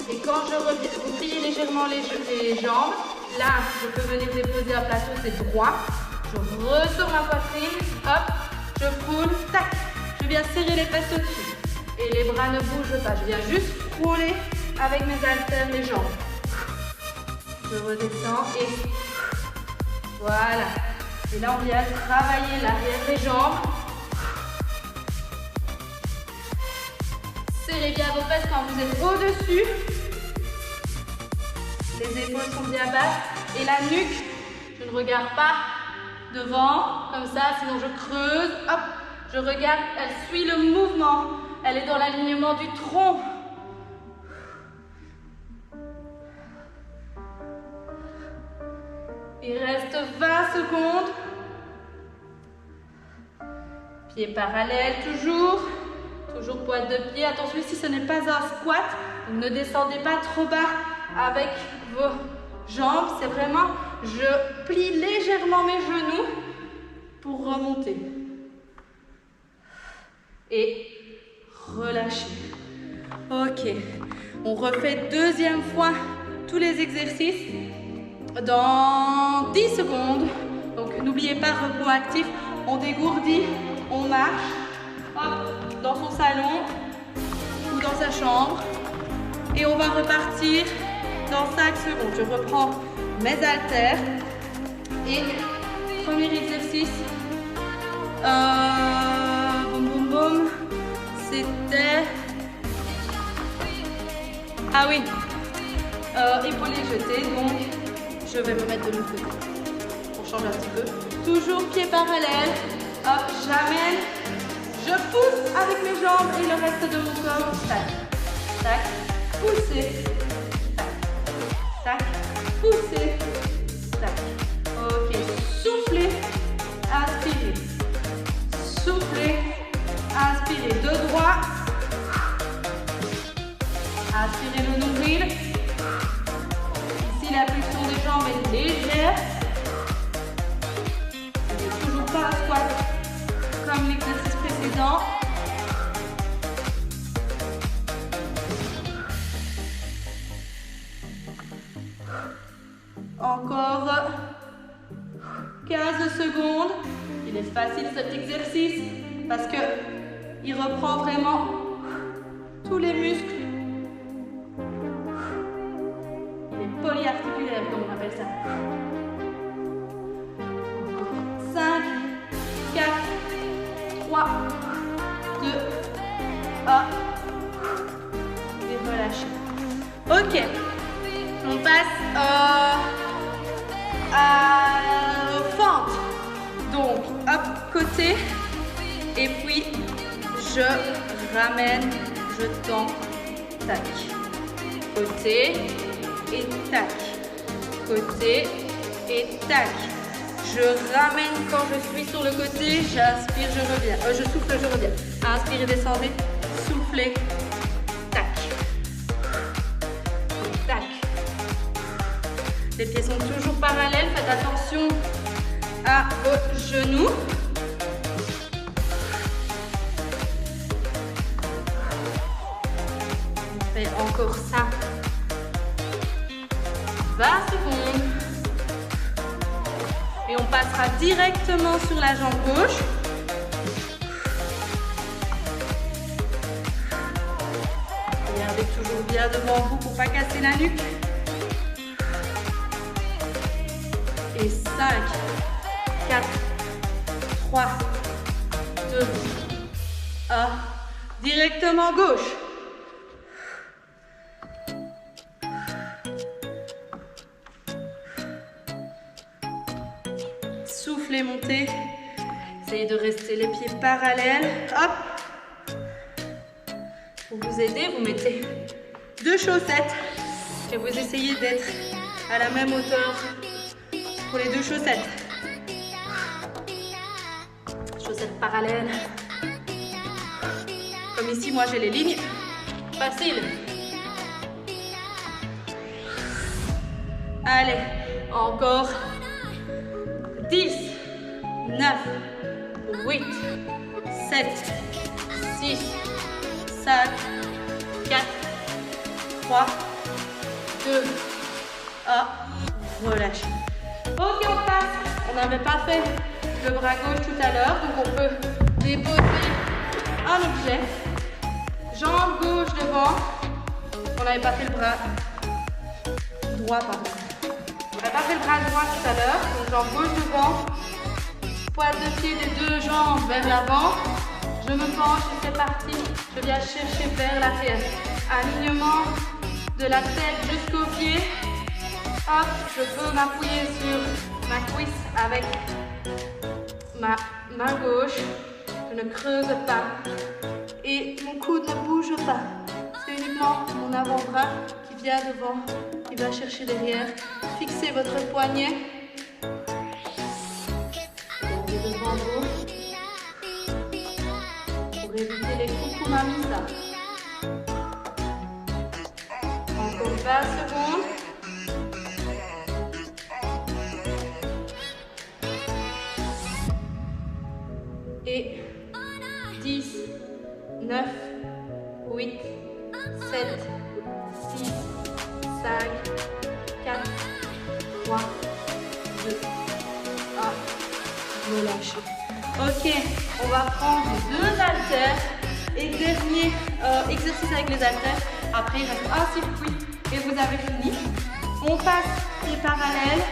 et quand je reviens, vous pliez légèrement les jambes. Là, je peux venir déposer un plateau, c'est droit. Je ressors ma poitrine, hop, je frôle, tac. Je viens serrer les fesses au-dessus et les bras ne bougent pas. Je viens juste frôler avec mes haltères les jambes. Je redescends et voilà. Et là, on vient travailler l'arrière des jambes. Serrez bien vos fesses quand vous êtes au-dessus. Les épaules sont bien basses. Et la nuque, je ne regarde pas devant, comme ça, sinon je creuse. Hop, je regarde, elle suit le mouvement. Elle est dans l'alignement du tronc. Il reste 20 secondes. Pieds parallèles toujours. Toujours pointe de pied. Attention, ici ce n'est pas un squat. Donc ne descendez pas trop bas avec vos jambes. C'est vraiment, je plie légèrement mes genoux pour remonter. Et relâchez. Ok. On refait deuxième fois tous les exercices dans 10 secondes. Donc n'oubliez pas, repos actif. On dégourdit, on marche. Hop, dans son salon ou dans sa chambre. Et on va repartir dans 5 secondes. Je reprends mes haltères. Et premier exercice. Boum, boum, boum. C'était... Ah oui. Épaules jetées. Donc, je vais me mettre de l'autre côté. On change un petit peu. Toujours pieds parallèles. Hop, j'amène. Je pousse avec mes jambes et le reste de mon corps. Tac, tac, poussez. Tac, tac, poussez. Tac. Ok, soufflez, inspirez. Soufflez, inspirez. De droit. Inspirez le nombril. Ici, la flexion des jambes est légère. Ce n'est toujours pas un squat comme l'exercice précédent. Encore 15 secondes. Il est facile cet exercice parce que il reprend vraiment tous les muscles. Il est polyarticulaire comme on appelle ça. 5, 4, 3, 2, 1. Et relâchez. Ok. On passe à fente. Donc, hop, côté. Et puis, je ramène, je tends, tac. côté et tac, côté et tac. Je ramène quand je suis sur le côté, j'inspire, je reviens. Je souffle, je reviens. Inspirez, descendez, soufflez, tac, tac. Les pieds sont toujours parallèles, faites attention à vos genoux. On fait encore ça. 20 secondes. Et on passera directement sur la jambe gauche. Regardez toujours bien devant vous pour ne pas casser la nuque. Et 5, 4, 3, 2, 1. Directement gauche. Soufflez, montez. Essayez de rester les pieds parallèles. Hop. Pour vous aider, vous mettez 2 chaussettes et vous essayez d'être à la même hauteur pour les 2 chaussettes. Chaussettes parallèles. Comme ici, moi j'ai les lignes. Facile. Allez, encore. 10, 9, 8, 7, 6, 5, 4, 3, 2, 1. Relâchez. Ok, on passe. On n'avait pas fait le bras gauche tout à l'heure, donc on peut déposer un objet. Jambe gauche devant. On n'avait pas fait le bras droit, pardon. On n'a pas fait le bras droit tout à l'heure, donc jambe gauche devant, pointe de pied des 2 jambes vers l'avant, je me penche et c'est parti, je viens chercher vers l'arrière. Alignement de la tête jusqu'au pied, hop, je peux m'appuyer sur ma cuisse avec ma main gauche, je ne creuse pas et mon coude ne bouge pas, c'est uniquement mon avant-bras qui vient devant, qui va chercher derrière. Fixez votre poignet. Devant vous. Pour éviter les kukumamisa. Encore 20 secondes. Et 10, 9, 8, 7, 6, 5, 4, 3, 2, 1, relâchez. Ok, on va prendre 2 haltères et dernier exercice avec les haltères. Après, il reste un circuit et vous avez fini. On passe les parallèles.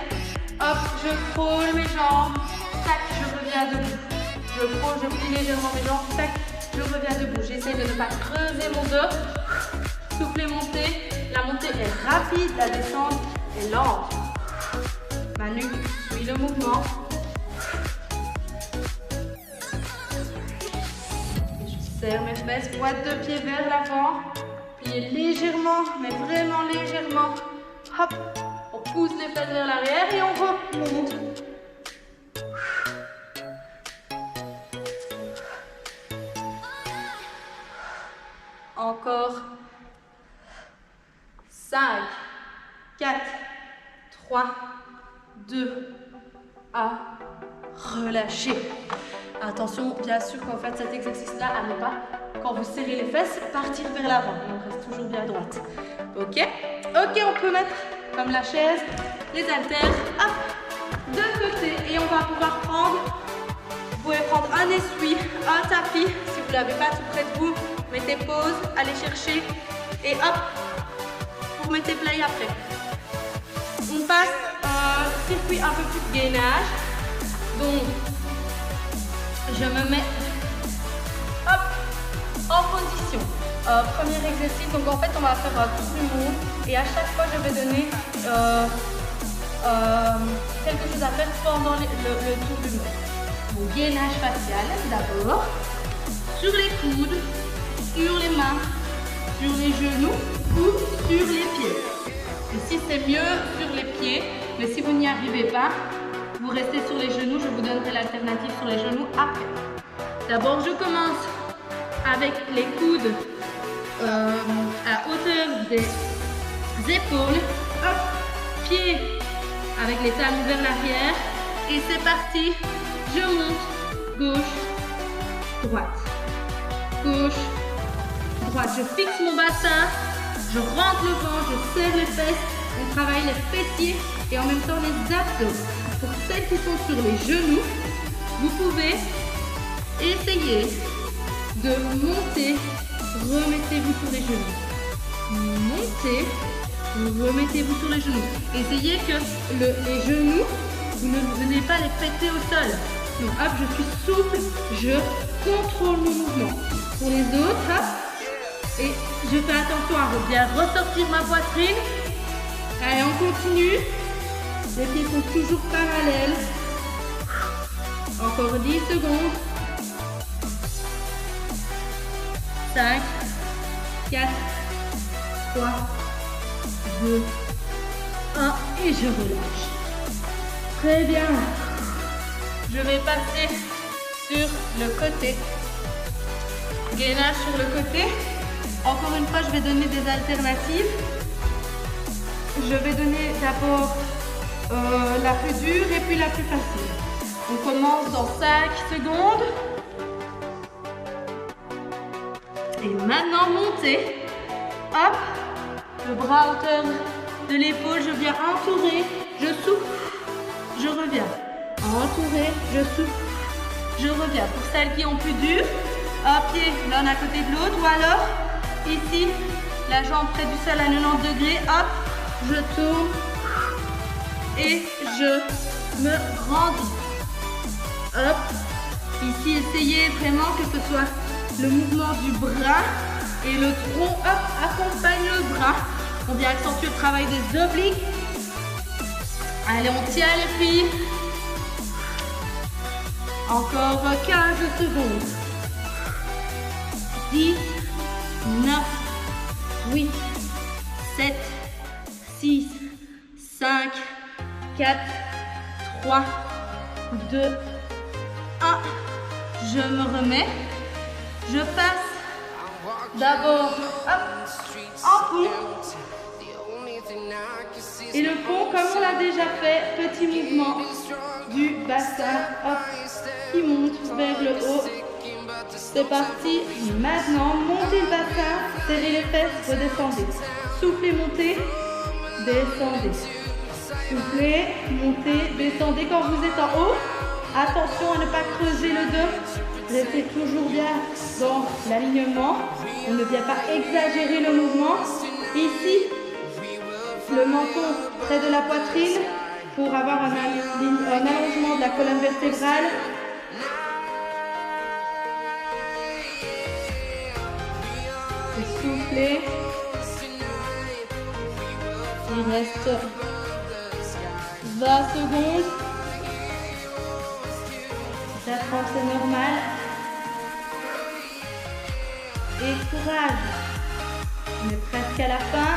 Hop, je frôle mes jambes. Tac, je reviens debout. Je frôle, je plie légèrement mes jambes. Tac, je reviens debout. J'essaie de ne pas creuser mon dos. Soufflez, montez. La montée est rapide, la descente est lente. Ma nuque suit le mouvement. Je serre mes fesses, pointe de pied vers l'avant. Pliez légèrement, mais vraiment légèrement. Hop, on pousse les fesses vers l'arrière et on remonte. Encore. 5, 4, 3, 2, 1. Relâchez. Attention, bien sûr, quand vous faites cet exercice-là, à ne pas, quand vous serrez les fesses, partir vers l'avant. Et on reste toujours bien droite. Ok? Ok, on peut mettre, comme la chaise, les haltères, hop, de côté. Et on va pouvoir prendre, vous pouvez prendre un essuie, un tapis. Si vous ne l'avez pas tout près de vous, mettez pause, allez chercher. Et hop, vous mettez play après. On passe un circuit un peu plus de gainage. Donc, je me mets hop, en position. Premier exercice, donc en fait on va faire un tour du monde et à chaque fois je vais donner quelque chose à faire pendant le tour du monde. Donc gainage facial d'abord, sur les coudes, sur les mains, sur les genoux. ou sur les pieds. Ici, c'est mieux sur les pieds, mais si vous n'y arrivez pas, vous restez sur les genoux. Je vous donnerai l'alternative sur les genoux après. D'abord, je commence avec les coudes à hauteur des épaules. Hop, pieds avec les talons vers l'arrière. Et c'est parti. Je monte, gauche, droite, gauche, droite. Je fixe mon bassin, je rentre le ventre, je serre les fesses. On travaille les fessiers et en même temps les abdos. Pour celles qui sont sur les genoux, vous pouvez essayer de monter. Remettez-vous sur les genoux. Montez, remettez-vous sur les genoux. Essayez que les genoux, vous ne venez pas les péter au sol. Donc hop, je suis souple, je contrôle mon mouvement. Pour les autres, hop, et je fais attention à bien ressortir ma poitrine. Allez, on continue. Les pieds sont toujours parallèles. Encore 10 secondes. 5, 4, 3, 2, 1 et je relâche. Très bien. Je vais passer sur le côté. Gainage sur le côté. Encore une fois, je vais donner des alternatives. Je vais donner d'abord la plus dure et puis la plus facile. On commence dans 5 secondes. Et maintenant, montez. Hop. Le bras à hauteur de l'épaule. Je viens entourer. Je souffle. Je reviens. Entourer. Je souffle. Je reviens. Pour celles qui ont plus dur, un pied l'un à côté de l'autre. Ou alors, ici, la jambe près du sol à 90 degrés. Hop. Je tourne. Et je me grandis. Hop. Ici, essayez vraiment que ce soit le mouvement du bras et le tronc, hop, accompagne le bras. On vient accentuer le travail des obliques. Allez, on tient les filles. Encore 15 secondes. 10, 9, 8, 7, 6, 5, 4, 3, 2, 1. Je me remets. Je passe d'abord en pont. Et le pont, comme on l'a déjà fait, petit mouvement du bassin hop, qui monte vers le haut. C'est parti. Maintenant, montez le bassin, serrez les fesses, redescendez. Soufflez, montez, descendez. Soufflez, montez, descendez. Quand vous êtes en haut, attention à ne pas creuser le dos. Restez toujours bien dans l'alignement. On ne vient pas exagérer le mouvement. Ici, le menton près de la poitrine pour avoir un allongement de la colonne vertébrale. Et soufflez. Il reste 20 secondes. J'apprends, c'est normal. Et courage. On est presque à la fin.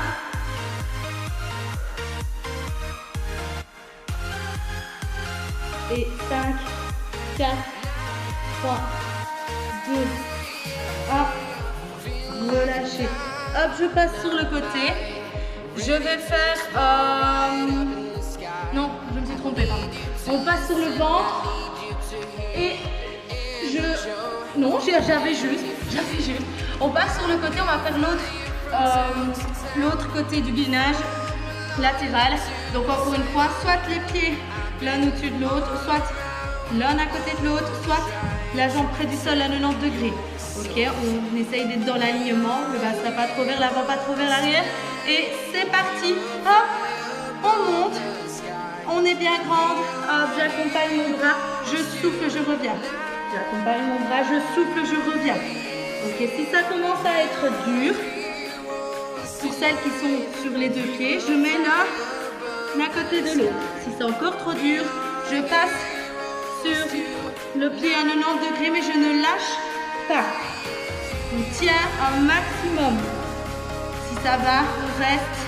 Et 5, 4, 3, 2, 1. Relâchez. Hop, je passe sur le côté. Je vais faire... Non, je me suis trompée, pardon. On passe sur le ventre. Et non, j'avais juste. On passe sur le côté, on va faire l'autre côté du gainage latéral. Donc encore une fois, soit les pieds l'un au-dessus de l'autre, soit l'un à côté de l'autre, soit la jambe près du sol à 90 degrés. Ok, on essaye d'être dans l'alignement, le bassin pas trop vers l'avant, pas trop vers l'arrière. Et c'est parti. Hop, on monte. On est bien grande. Hop, j'accompagne mon bras, je souffle, je reviens. J'accompagne mon bras, je souffle, je reviens. Ok, si ça commence à être dur, pour celles qui sont sur les deux pieds, je mets l'un à côté de l'autre. Si c'est encore trop dur, je passe sur le pied à 90 degrés, mais je ne lâche pas. On tient un maximum. Si ça va, on reste.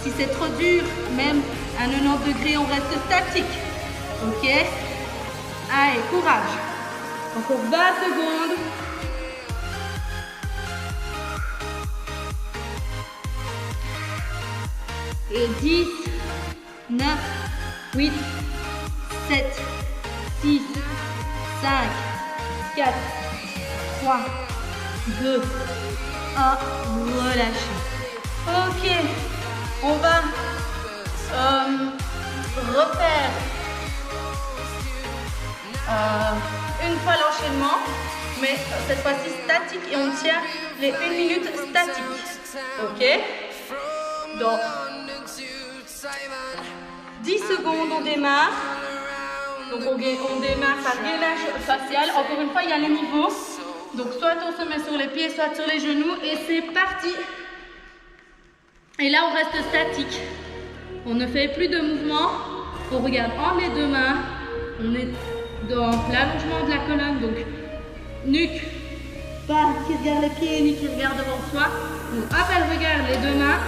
Si c'est trop dur, même à 90 degrés, on reste statique. Ok? Allez, courage. Encore 20 secondes. Et 10, 9, 8, 7, 6, 5, 4, 3, 2, 1. Relâchez. Ok. On va refaire une fois l'enchaînement, mais cette fois-ci statique et on tient les 1 minute statique. Ok? Donc 10 secondes, on démarre. Donc on démarre par gainage facial. Encore une fois, il y a les niveaux. Donc soit on se met sur les pieds, soit sur les genoux. Et c'est parti. Et là, on reste statique. On ne fait plus de mouvement. On regarde en les deux mains. On est dans l'allongement de la colonne. Donc nuque, pas qui regarde les pieds, ni qui regarde devant soi. Donc hop, elle regarde les deux mains.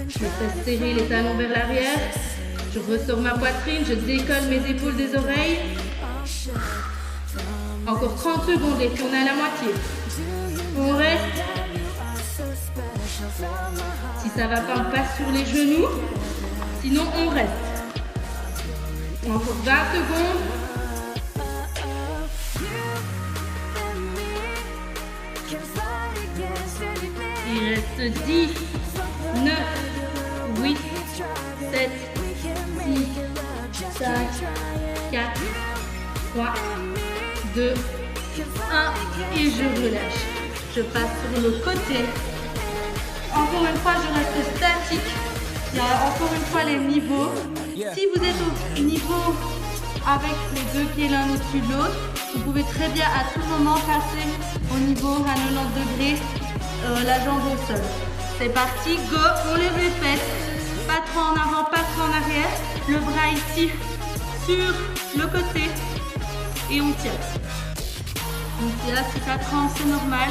Je fais serrer les talons vers l'arrière. Je ressors ma poitrine, je décolle mes épaules des oreilles. Encore 30 secondes et puis on est à la moitié. On reste. Si ça va pas, on passe sur les genoux. Sinon, on reste. Encore 20 secondes. Il reste 10, 9, 8, 7, 6, 5, 4, 3, 2, 1 et je relâche. Je passe sur le côté. Encore une fois, je reste statique. Il y a encore une fois les niveaux. Si vous êtes au niveau avec les deux pieds l'un au-dessus de l'autre, vous pouvez très bien à tout moment passer au niveau à 90 degrés la jambe au sol. C'est parti, go, on lève les fesses. Pas trop en avant, pas trop en arrière. Le bras ici sur le côté et on tient. Donc là, si ça tremble, c'est normal.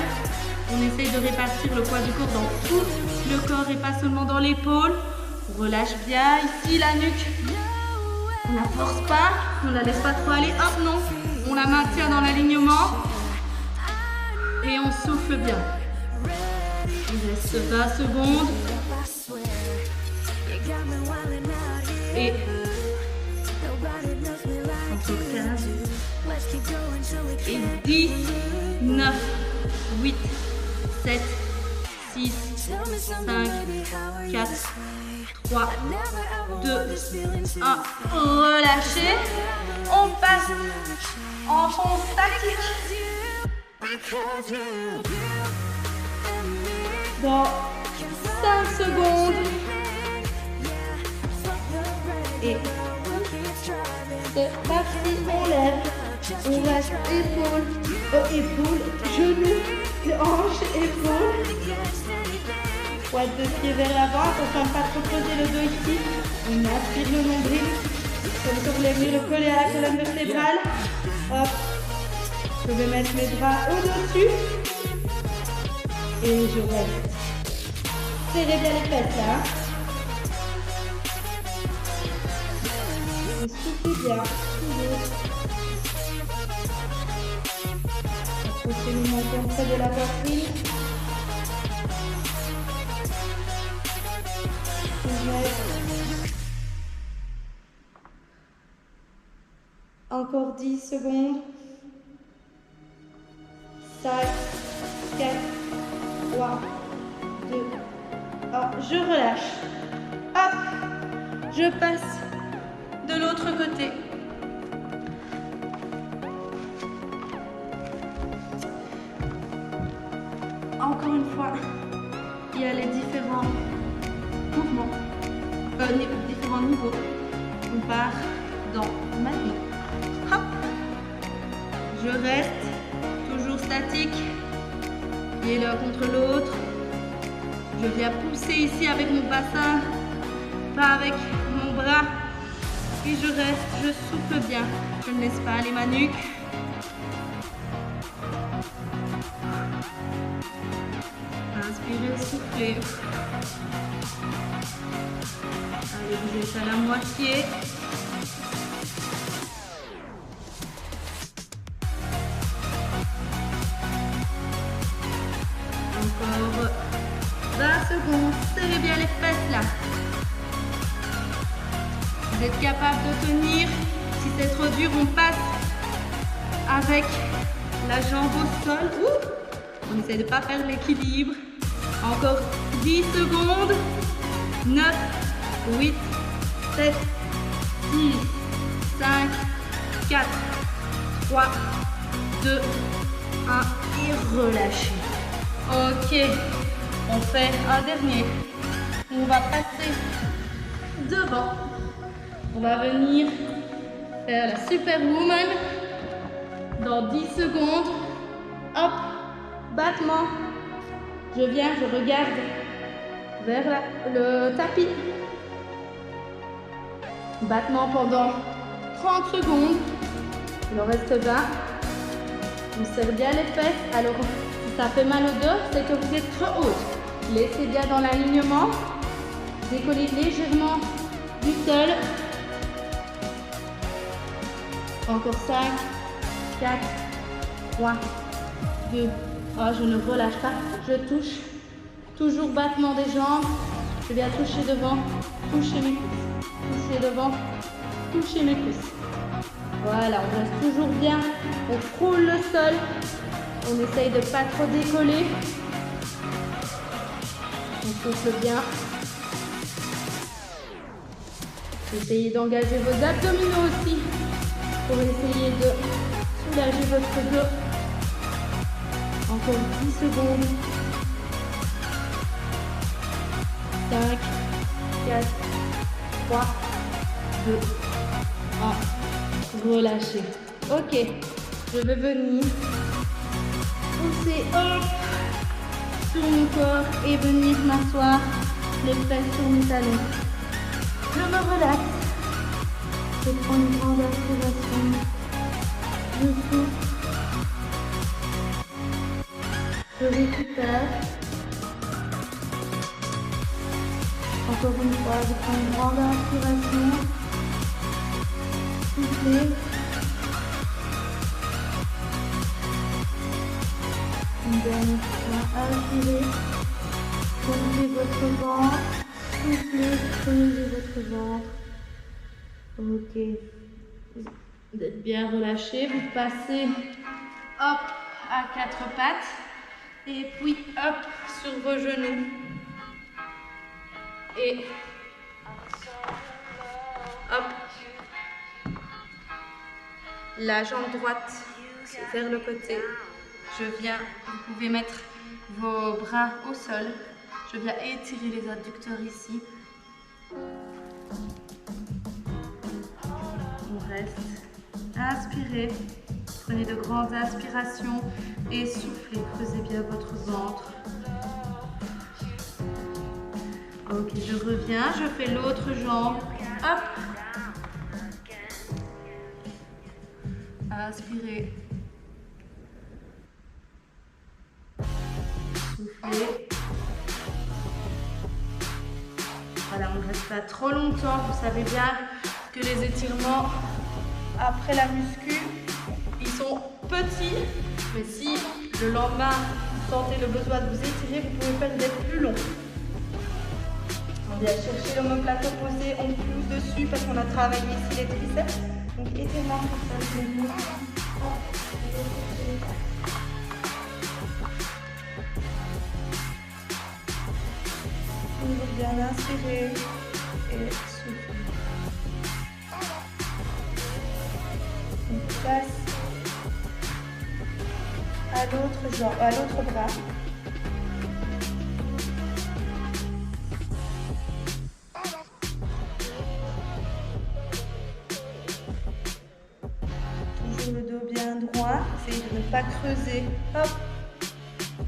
On essaye de répartir le poids du corps dans tout le corps et pas seulement dans l'épaule. On relâche bien ici la nuque. On la force pas, on la laisse pas trop aller. Hop, non. On la maintient dans l'alignement. Et on souffle bien. Il reste 20 secondes. Et encore 15. Et 10, 9, 8, 7, 6, 5, 4, 3, 2, 1. Relâchez. On passe en fond statique. Dans 5 secondes. Et c'est parti, on lève. On reste épaule, genoux, hanche, épaule. Pointe de pied vers l'avant, attention à ne pas trop creuser le dos ici. On aspire le nombril. Comme ça, vous lèvez le collet à la colonne vertébrale. Hop. Je vais mettre mes bras au-dessus. Et je reste. Serrez bien les fesses là. Et soufflez bien. Approchez le menton près de la poitrine. Encore 10 secondes. 5, 4, 3, 2, 1. Je relâche. Hop. Je passe de l'autre côté. Encore une fois, il y a les différents mouvements, différents niveaux. On part dans maintenant. Hop. Je reste toujours statique. Pied l'un contre l'autre. Je viens pousser ici avec mon bassin, pas avec mon bras. Et je reste, je souffle bien. Je ne laisse pas aller ma nuque. souffler. Allez, vous êtes à la moitié. Encore 20 secondes. Serrez bien les fesses là. Vous êtes capable de tenir. Si c'est trop dur, on passe avec la jambe au sol. On essaie de ne pas perdre l'équilibre. Encore 10 secondes. 9, 8, 7, 6, 5, 4, 3, 2, 1 et relâchez. Ok, on fait un dernier. On va passer devant. On va venir faire la Superwoman dans 10 secondes. Hop, battement. Je viens, je regarde vers le tapis. Battement pendant 30 secondes. Il en reste 20. On serre bien les fesses. Alors, si ça fait mal au dos, c'est que vous êtes trop haute. Laissez bien dans l'alignement. Décollez légèrement du sol. Encore 5, 4, 3, 2. Oh, je ne relâche pas. Je touche. Toujours battement des jambes. Je viens toucher devant, toucher mes cuisses. Toucher devant, toucher mes cuisses. Voilà, on reste toujours bien. On frôle le sol. On essaye de ne pas trop décoller. On souffle bien. Essayez d'engager vos abdominaux aussi pour essayer de soulager votre dos. Encore 10 secondes. 5, 4, 3, 2, 1. Relâchez. Ok, je vais venir pousser hop sur mon corps et venir m'asseoir les fesses sur mes talons. Je me relaxe. Je prends une grande inspiration. Je souffle. Je récupère. Encore une fois, je prends une grande inspiration. Soufflez. Une dernière fois, inspirez. Creusez votre ventre. Soufflez, creusez votre ventre. Ok. Vous êtes bien relâché. Vous passez hop à 4 pattes. Et puis hop sur vos genoux. Et hop. La jambe droite vers le côté. Je viens, vous pouvez mettre vos bras au sol. Je viens étirer les adducteurs ici. On reste. Inspirez. Prenez de grandes inspirations et soufflez. Creusez bien votre ventre. Ok, je reviens. Je fais l'autre jambe. Hop. Inspirez. Soufflez. Voilà, on ne reste pas trop longtemps. Vous savez bien que les étirements après la muscu, ils sont petits. Mais si le lendemain, vous sentez le besoin de vous étirer, vous pouvez faire des plus longs. On vient chercher l'omoplate opposé, on pousse dessus parce qu'on a travaillé ici les triceps. Donc étirement pour ça, toujours bien inspirer et souffler. On passe à l'autre jambe, à l'autre bras. Toujours le dos bien droit. Essayez de ne pas creuser. Hop.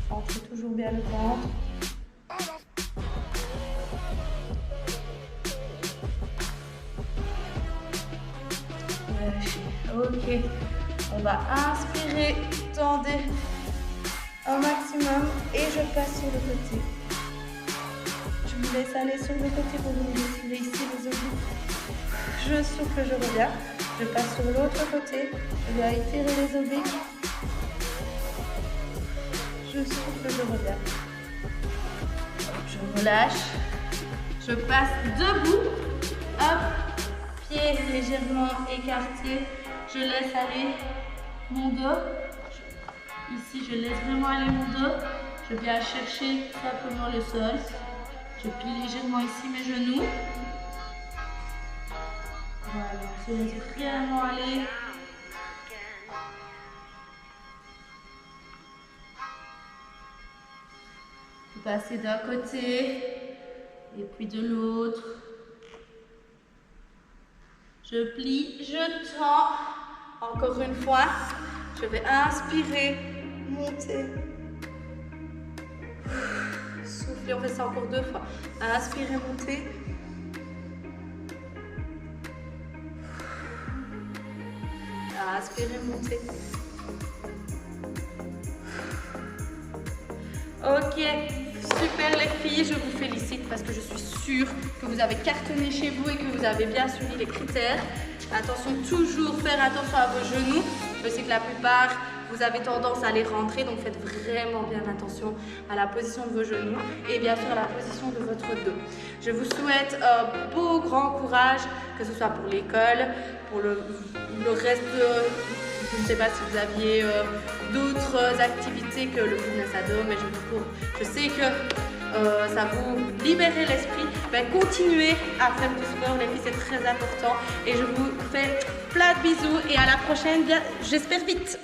Centrez toujours bien le ventre. Ok, on va inspirer, tendez un maximum et je passe sur le côté. Je vous laisse aller sur le côté pour vous étirer ici les obliques. Je souffle, je reviens. Je passe sur l'autre côté. Je viens étirer les obliques. Je souffle, je reviens. Je relâche. Je passe debout. Hop. Pieds légèrement écartés. Je laisse aller mon dos. Ici, je laisse vraiment aller mon dos. Je viens chercher simplement le sol. Je plie légèrement ici mes genoux. Voilà, je laisse vraiment aller. Vous passez d'un côté et puis de l'autre. Je plie, je tends. Encore une fois, je vais inspirer, monter. Souffler, on fait ça encore 2 fois. Inspirer, monter. Inspirer, monter. Ok, super les filles, je vous félicite parce que je suis sûre que vous avez cartonné chez vous et que vous avez bien suivi les critères. Attention, toujours faire attention à vos genoux. Je sais que la plupart, vous avez tendance à les rentrer, donc faites vraiment bien attention à la position de vos genoux et bien sûr à la position de votre dos. Je vous souhaite un beau grand courage, que ce soit pour l'école, pour le reste de... Je ne sais pas si vous aviez d'autres activités que le fitness à dos, mais je sais que ça vous libère l'esprit. Ben, continuez à faire du sport, les filles, c'est très important. Et je vous fais plein de bisous et à la prochaine, j'espère vite.